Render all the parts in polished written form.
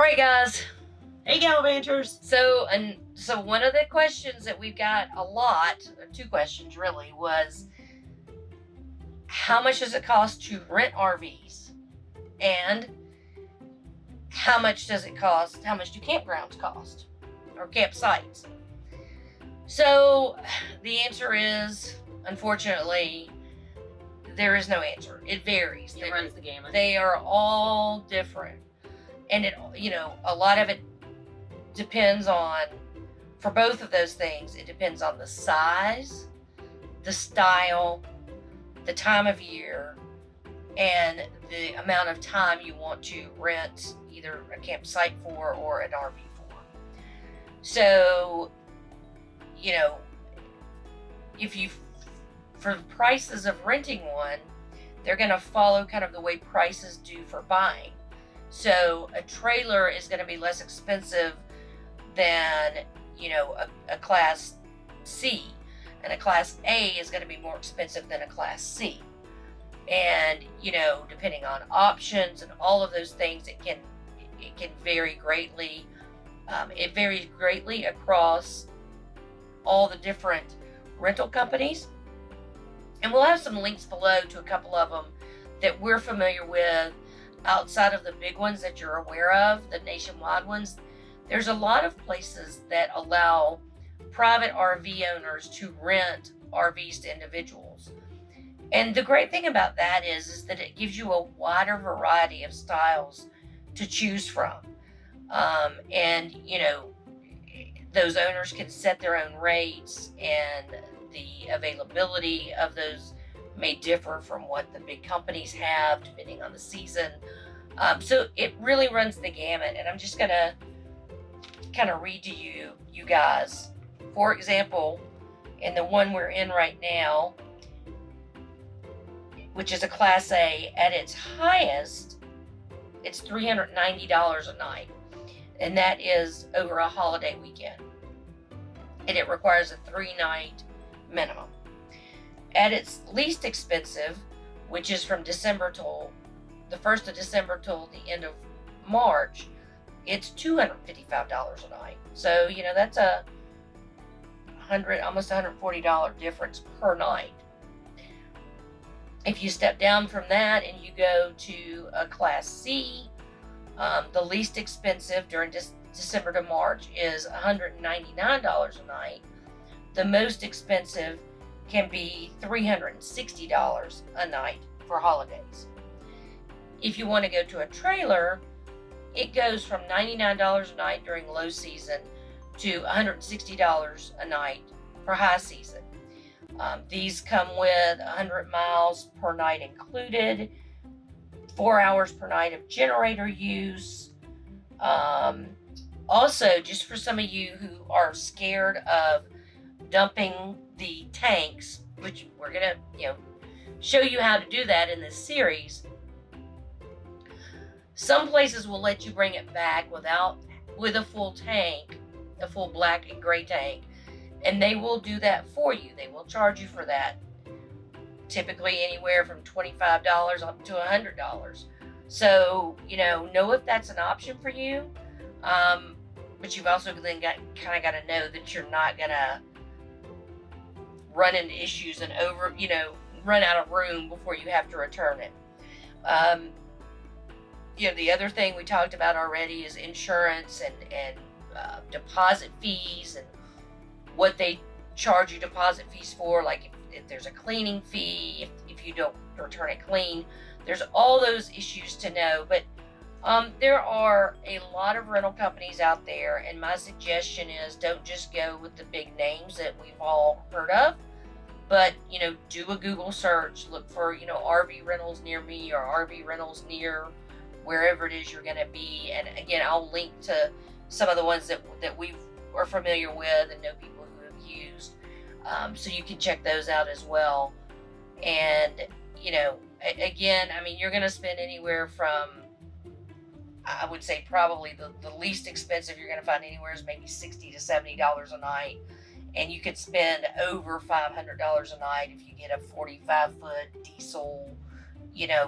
right, guys. Hey, Gallivanters. So one of the questions that we've got a lot, two questions really, was how much does it cost to rent RVs? And how much does it cost? How much do campgrounds cost? Or campsites? So the answer is, unfortunately, there is no answer. It varies. It runs the gamut. They are all different. And a lot of it depends on, for both of those things, it depends on the size, the style, the time of year, and the amount of time you want to rent either a campsite for or an RV for. So, for the prices of renting one, they're going to follow kind of the way prices do for buying. So a trailer is going to be less expensive than, a Class C. And a Class A is going to be more expensive than a Class C. And, depending on options and all of those things, it can vary greatly. It varies greatly across all the different rental companies. And we'll have some links below to a couple of them that we're familiar with outside of the big ones that you're aware of, the nationwide ones. There's a lot of places that allow private RV owners to rent RVs to individuals. And the great thing about that is that it gives you a wider variety of styles to choose from. Those owners can set their own rates, and the availability of those may differ from what the big companies have depending on the season. So it really runs the gamut, and I'm just going to kind of read to you guys. For example, in the one we're in right now, which is a Class A, at its highest, it's $390 a night. And that is over a holiday weekend. And it requires a 3-night minimum. At its least expensive, which is from December till the 1st of December till the end of March, it's $255 a night. So, that's almost $140 difference per night. If you step down from that and you go to a Class C, the least expensive during December to March is $199 a night. The most expensive can be $360 a night for holidays. If you want to go to a trailer, it goes from $99 a night during low season to $160 a night for high season. These come with 100 miles per night included, 4 hours per night of generator use. Also, just for some of you who are scared of dumping the tanks, which we're going to, show you how to do that in this series. Some places will let you bring it back with a full tank, a full black and gray tank, and they will do that for you. They will charge you for that, typically anywhere from $25 up to $100. So, know if that's an option for you. But you've also then got to know that you're not going to run into issues and run out of room before you have to return it. The other thing we talked about already is insurance and deposit fees and what they charge you deposit fees for, like if there's a cleaning fee, if you don't return it clean. There's all those issues to know, but there are a lot of rental companies out there, and my suggestion is don't just go with the big names that we've all heard of, but do a Google search, look for RV rentals near me or RV rentals near wherever it is you're going to be. And again, I'll link to some of the ones that we are familiar with and know people who have used, so you can check those out as well. And again, you're going to spend anywhere from, I would say probably the least expensive you're going to find anywhere is maybe $60 to $70 a night. And you could spend over $500 a night if you get a 45-foot diesel,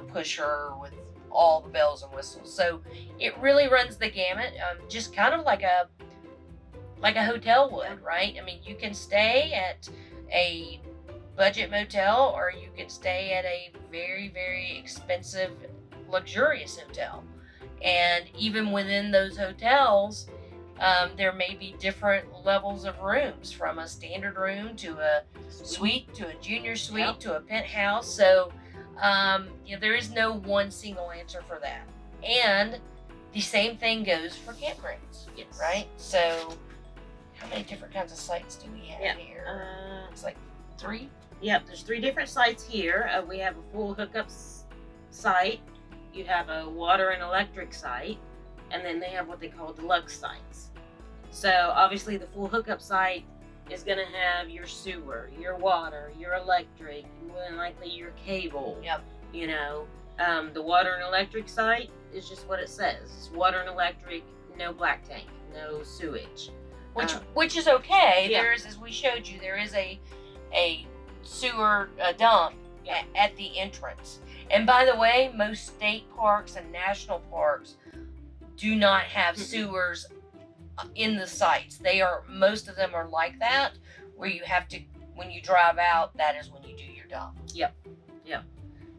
pusher with all the bells and whistles. So it really runs the gamut, just kind of like a hotel would, right? I mean, you can stay at a budget motel, or you can stay at a very, very expensive, luxurious hotel. And even within those hotels, there may be different levels of rooms, from a standard room to a suite to a junior suite to a penthouse. So there is no one single answer for that. And the same thing goes for campgrounds, right? So how many different kinds of sites do we have here? It's like 3. Yep, there's 3 different sites here. We have a full hookups site. You have a water and electric site, and then they have what they call deluxe sites. So obviously the full hookup site is going to have your sewer, your water, your electric, more than likely your cable. Yep. You know, the water and electric site is just what it says. It's water and electric, no black tank, no sewage. Which is okay. Yeah. There is, as we showed you, there is a sewer dump at the entrance. And by the way, most state parks and national parks do not have sewers in the sites. Most of them are like that, where you have to, when you drive out, that is when you do your dump. Yep.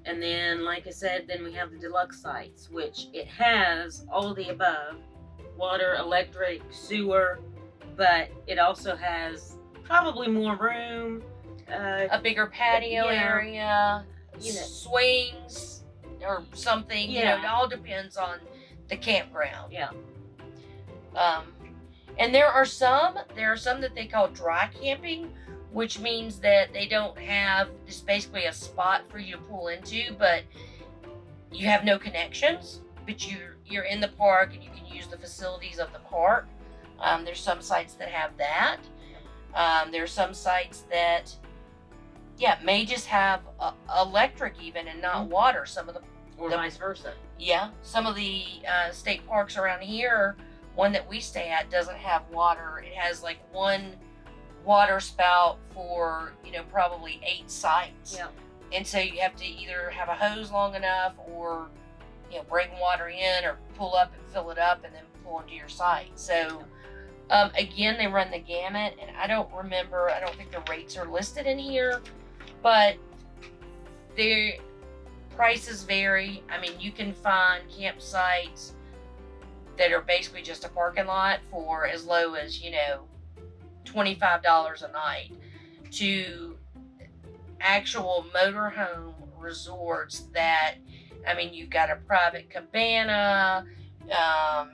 And then, like I said, then we have the deluxe sites, which it has all of the above: water, electric, sewer, but it also has probably more room, a bigger patio area, you know, swings or something. Yeah. You know, it all depends on the campground. Yeah. And there are some that they call dry camping, which means that they don't have, it's basically a spot for you to pull into, but you have no connections, but you're in the park and you can use the facilities of the park. There's some sites that have that. There are some sites that, may just have electric even and not water. Some of or vice versa. Yeah, some of the state parks around here, one that we stay at doesn't have water. It has like one water spout for, probably 8 sites. Yeah. And so you have to either have a hose long enough or, bring water in or pull up and fill it up and then pull into your site. So, again, they run the gamut, and I don't think the rates are listed in here, but their prices vary. I mean, you can find campsites that are basically just a parking lot for as low as, $25 a night, to actual motorhome resorts that, you've got a private cabana, a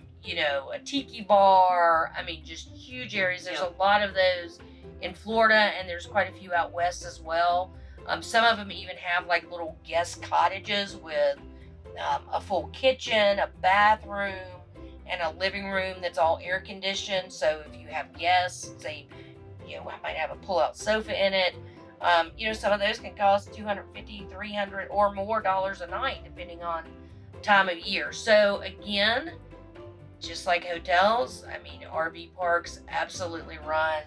tiki bar. Just huge areas. There's a lot of those in Florida, and there's quite a few out west as well. Some of them even have like little guest cottages with a full kitchen, a bathroom, and a living room that's all air conditioned. So if you have guests, say, might have a pull-out sofa in it. Some of those can cost $250, $300 or more a night, depending on time of year. So again, just like hotels, RV parks absolutely run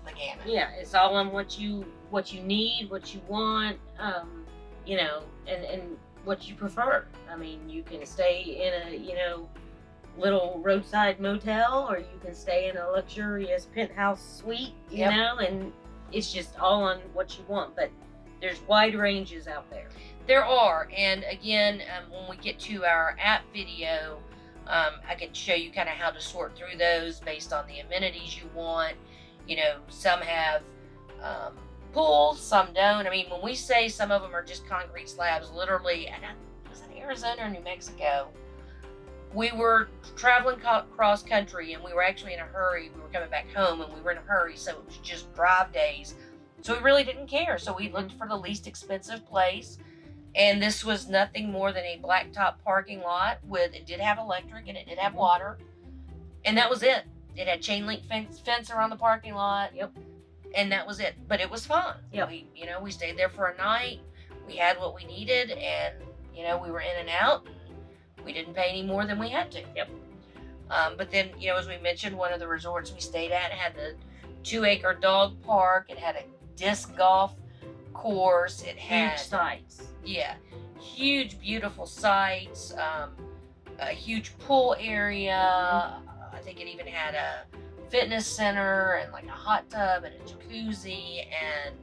the gamut. Yeah, it's all on what you need, what you want, and what you prefer. You can stay in a, little roadside motel, or you can stay in a luxurious penthouse suite, you know, and it's just all on what you want. But there's wide ranges out there. There are, and again, when we get to our app video, I can show you kind of how to sort through those based on the amenities you want. Some have pools, some don't. When we say some of them are just concrete slabs, literally, and was it Arizona or New Mexico? We were traveling cross country, and we were actually in a hurry. We were coming back home, and we were in a hurry, so it was just drive days. So we really didn't care. So we looked for the least expensive place, and this was nothing more than a blacktop parking lot it did have electric and it did have water, and that was it. It had chain link fence around the parking lot. Yep. And that was it. But it was fun. Yep. We stayed there for a night. We had what we needed, and we were in and out. We didn't pay any more than we had to. Yep. But then, as we mentioned, one of the resorts we stayed at had the 2-acre dog park. It had a disc golf course. It had huge sites. Yeah. huge, beautiful sights, a huge pool area. I think it even had a fitness center and like a hot tub and a jacuzzi, and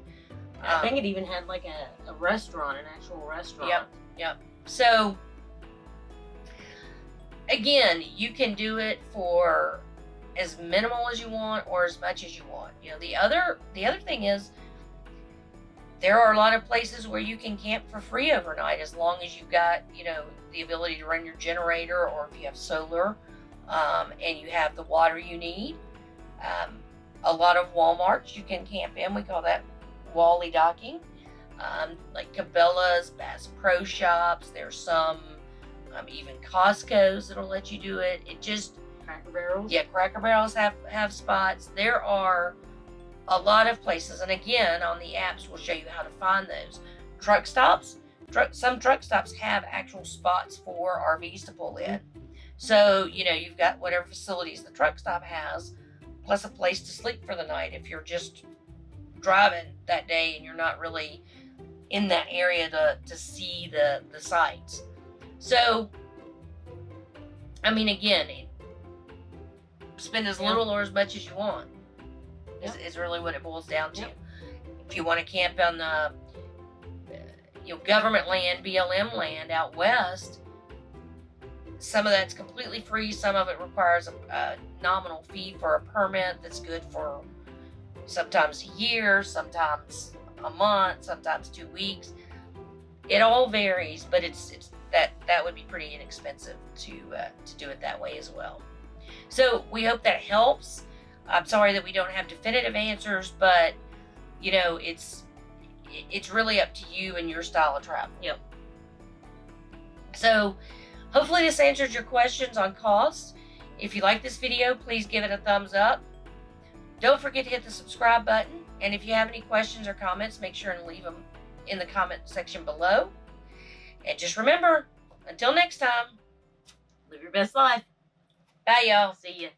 I think it even had like a restaurant, an actual restaurant. Yep. So again, you can do it for as minimal as you want or as much as you want. You know, the other thing is there are a lot of places where you can camp for free overnight as long as you've got, you know, the ability to run your generator, or if you have solar, and you have the water you need. A lot of Walmarts you can camp in. We call that Wally docking. Like Cabela's, Bass Pro Shops. There's some even Costco's that'll let you do it. It just Cracker Barrels. Yeah, Cracker Barrels have spots. There are a lot of places, and again, on the apps we'll show you how to find those. Truck stops. Some truck stops have actual spots for RVs to pull in. So, you know, you've got whatever facilities the truck stop has, plus a place to sleep for the night if you're just driving that day and you're not really in that area to see the sights. So, I mean, again, spend as little or as much as you want is really what it boils down to. If you want to camp on the government land, BLM land out west, some of that's completely free. Some of it requires a nominal fee for a permit that's good for sometimes a year, sometimes a month, sometimes 2 weeks. It all varies, but it's that would be pretty inexpensive to do it that way as well. So we hope that helps. I'm sorry that we don't have definitive answers, but you know, it's really up to you and your style of travel. Yep. So hopefully this answers your questions on costs. If you like this video, please give it a thumbs up. Don't forget to hit the subscribe button. And if you have any questions or comments, make sure and leave them in the comment section below. And just remember, until next time, Live your best life. Bye, y'all. See ya.